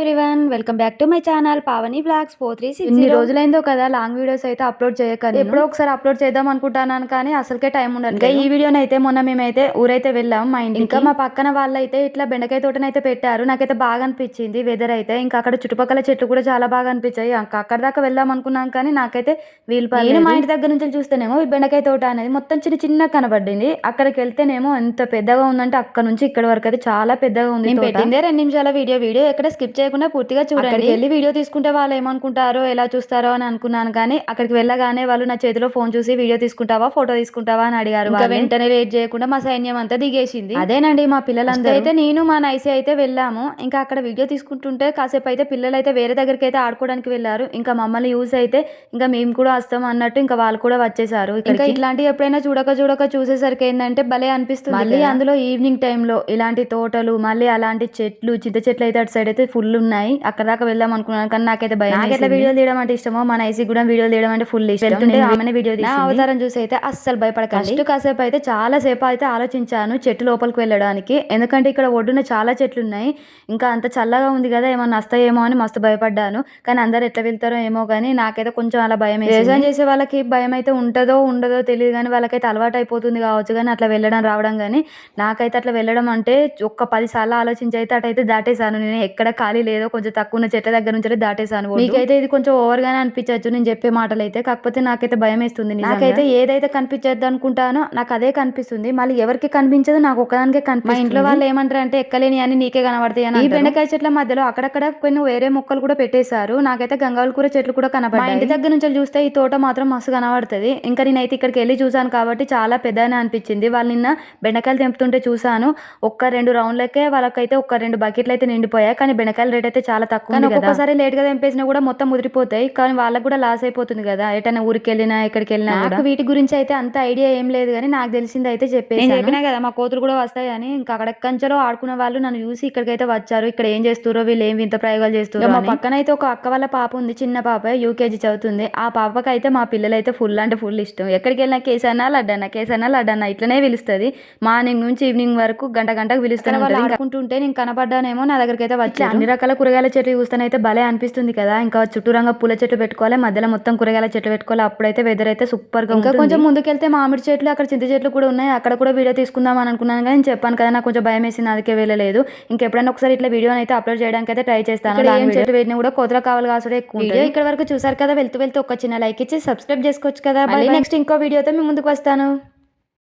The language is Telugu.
Everyone, welcome back to my channel Pavani blogs 4360. ఇన్ని రోజులైందో కదా లాంగ్ వీడియోస్ అయితే అప్లోడ్ చేయక ఎప్పుడో ఒకసారి అప్లోడ్ చేద్దాం అనుకుంటాను కానీ అసలుకే టైం ఉండదు. ఇంకా ఈ వీడియోని అయితే మొన్న మేమైతే ఊరైతే వెళ్ళాం మా ఇంటికి. ఇంకా మా పక్కన వాళ్ళైతే ఇట్లా బెండకాయ తోటనైతే పెట్టారు. నాకైతే బాగా అనిపించింది వెదర్ అయితే. ఇంకా అక్కడ చుట్టుపక్కల చెట్లు కూడా చాలా బాగా అనిపించాయి. అక్కడ దాకా వెళ్దాం అనుకున్నాం కానీ నాకైతే వీలు పడలేదు. మా ఇంటి దగ్గర నుంచి చూస్తేనేమో ఈ బెండకాయ తోట అనేది మొత్తం చిన్న చిన్న కనబడింది. అక్కడికి వెళ్తేనేమో ఎంత పెద్దగా ఉందంటే అక్కడ నుంచి ఇక్కడ వరకు అయితే చాలా పెద్దగా ఉంది. నేను పెట్టిందే 2 నిమిషాల వీడియో ఎక్కడ స్కిప్ చేయకుండా పూర్తిగా చూడండి. అక్కడికి వెళ్ళి వీడియో తీసుకుంటే వాళ్ళు ఏమనుకుంటారో ఎలా చూస్తారో అని అనుకున్నాను కానీ అక్కడికి వెళ్ళగానే వాళ్ళు నా చేతిలో ఫోన్ చూసి వీడియో తీసుకుంటావా ఫోటో తీసుకుంటావా అని అడిగారు. వెంటనే లేట్ చేయకుండా మా సైన్యం అంతా దిగేసింది. అదేనండి మా పిల్లలందరూ అయితే నేను మా నైసి అయితే వెళ్ళాము. ఇంకా అక్కడ వీడియో తీసుకుంటుంటే కాసేపు అయితే పిల్లలు అయితే వేరే దగ్గరికి అయితే ఆడుకోవడానికి వెళ్ళారు. ఇంకా మమ్మల్ని యూస్ అయితే ఇంకా మేము కూడా వస్తాం అన్నట్టు ఇంకా వాళ్ళు కూడా వచ్చేసారు. ఇంకా ఇట్లాంటివి ఎప్పుడైనా చూడక చూసేసరికి ఏంటంటే భలే అనిపిస్తుంది. మళ్ళీ అందులో ఈవినింగ్ టైంలో ఇలాంటి తోటలు మళ్ళీ అలాంటి చెట్లు చింత చెట్లు అయితే అటు సైడ్ అయితే ఫుల్ ఉన్నాయి. అక్కడ దాకా వెళ్దాం అనుకున్నాను కానీ నాకైతే భయం. నాకైతే వీడియో తీయడం అంటే ఇష్టమో మా నైసి కూడా వీడియో తీయడం అంటే ఫుల్ ఇష్టం. ఆమె వీడియో అవతారం చూసి అయితే అస్సలు భయపడకండి. ఫస్ట్ కాసేపు అయితే చాలా సేపు అయితే ఆలోచించాను చెట్టు లోపలికి వెళ్ళడానికి. ఎందుకంటే ఇక్కడ ఒడ్డున చాలా చెట్లు ఉన్నాయి. ఇంకా అంత చల్లగా ఉంది కదా ఏమన్నా వస్తాయేమో అని మస్తు భయపడ్డాను. కానీ అందరు ఎట్లా వెళ్తారో ఏమో కానీ నాకైతే కొంచెం అలా భయం. వ్యవసాయం చేసే వాళ్ళకి భయం అయితే ఉంటుందో ఉండదో తెలియదు కానీ వాళ్ళకైతే అలవాటు అయిపోతుంది కావచ్చు. కానీ అట్లా వెళ్ళడం రావడం కానీ నాకైతే అట్లా వెళ్ళడం అంటే ఒక్క 10 సార్లు ఆలోచించి అయితే అటైతే దాటేసాను. నేను ఎక్కడ ఖాళీ లేదో కొంచెం తక్కువ ఉన్న చెట్ల దగ్గర నుంచి దాటేసాను. మీకైతే ఇది కొంచెం ఓవర్ గానే అనిపించచ్చు నేను చెప్పే మాటలు అయితే. కాకపోతే నాకైతే భయం వేస్తుంది. నాకైతే ఏదైతే కనిపించద్దు అనుకుంటానో నాకు అదే కనిపిస్తుంది. మళ్ళీ ఎవరికి కనిపించదు నాకు ఒక్కదానికే కనిపిస్తుంది. మా ఇంట్లో వాళ్ళు ఏమంటారు అంటే ఎక్కలేని అని నీకే కనబడతాయి అని. ఈ బెండకాయ చెట్ల మధ్యలో అక్కడక్కడ కొన్ని వేరే మొక్కలు కూడా పెట్టేశారు. నాకైతే గంగావళి కూర చెట్లు కూడా కనబడతాయి. మా ఇంటి దగ్గర నుంచి చూస్తే ఈ తోట మాత్రం మస్తు కనబడుతుంది. ఇంకా నేనైతే ఇక్కడికి వెళ్ళి చూసాను కాబట్టి చాలా పెద్దగానే అనిపించింది. వాళ్ళు నిన్న బెండకాయలు తెంపుతుంటే చూసాను. 1-2 రౌండ్లకే వాళ్ళకైతే 1-2 బకెట్లు అయితే నిండిపోయాయి. కానీ బెండకాయల రేట్ అయితే చాలా తక్కువ. ఒక్కొక్కసారి లేట్ గా తెంపేసినా కూడా మొత్తం ముదిరిపోతాయి. కానీ వాళ్ళకి కూడా లాస్ అయిపోతుంది కదా ఎటైనా ఊరికి వెళ్ళినా ఎక్కడికి వెళ్ళినా. నాకు వీటి గురించి అయితే అంత ఐడియా ఏం లేదు కానీ నాకు తెలిసింది అయితే చెప్పేసి నేను చెప్పినా కదా మా కోతులు కూడా వస్తాయి అని. ఇంకా అక్కడ కంచెలో ఆడుకునే వాళ్ళు నన్ను చూసి ఇక్కడికైతే వచ్చారు. ఇక్కడ ఏం చేస్తారో వీళ్ళు ఏం వింత ప్రయోగాలు చేస్తారు. మా పక్కన అయితే ఒక అక్క వాళ్ళ పాప ఉంది. చిన్న పాప యూకేజీ చదువుతుంది. ఆ పాపకి అయితే మా పిల్లలు అయితే ఫుల్ అంటే ఫుల్ ఇష్టం. ఎక్కడికి వెళ్ళినా కేసన్నా లడ్డన్న ఇట్లనే పిలుస్తుంది. మార్నింగ్ నుంచి ఈవినింగ్ వరకు గంటకు పిలుస్తాను. వాళ్ళు ఆడుకుంటుంటే నేను కనపడ్డానేమో నా దగ్గరికి అయితే వచ్చి అన్ని రకాల కూరగాయల చెట్లు చూస్తానైతే భలే అనిపిస్తుంది కదా. ఇంకా చుట్టూరంగా పూల చెట్లు పెట్టుకోవాలి, మధ్యలో మొత్తం కూరగాయల చెట్లు పెట్టుకోవాలి. అప్పుడైతే వెదర్ అయితే సూపర్ గా. ఇంకా కొంచెం ముందుకెళ్తే మామిడి చెట్లు అక్కడ చింత చెట్లు కూడా ఉన్నాయి. అక్కడ కూడా వీడియో తీసుకుందాం అని అనుకున్నాను కానీ చెప్పాను కదా నాకు కొంచెం భయం వేసింది అందుకే వెళ్ళలేదు. ఇంకెప్పుడైనా ఒకసారి ఇట్లా వీడియో అయితే అప్లోడ్ చేయడానికి అయితే ట్రై చేస్తాను. ఏం చెట్టు వేటిని కూడా కోతలు కావాలి కాసుడే ఎక్కువ. వీడియో ఇక్కడ వరకు చూసారు కదా. వెళ్తూ ఒక చిన్న లైక్ ఇచ్చి సబ్స్క్రైబ్ చేసుకోవచ్చు కదా. నెక్స్ట్ ఇంకో వీడియోతో మీ ముందుకు వస్తాను.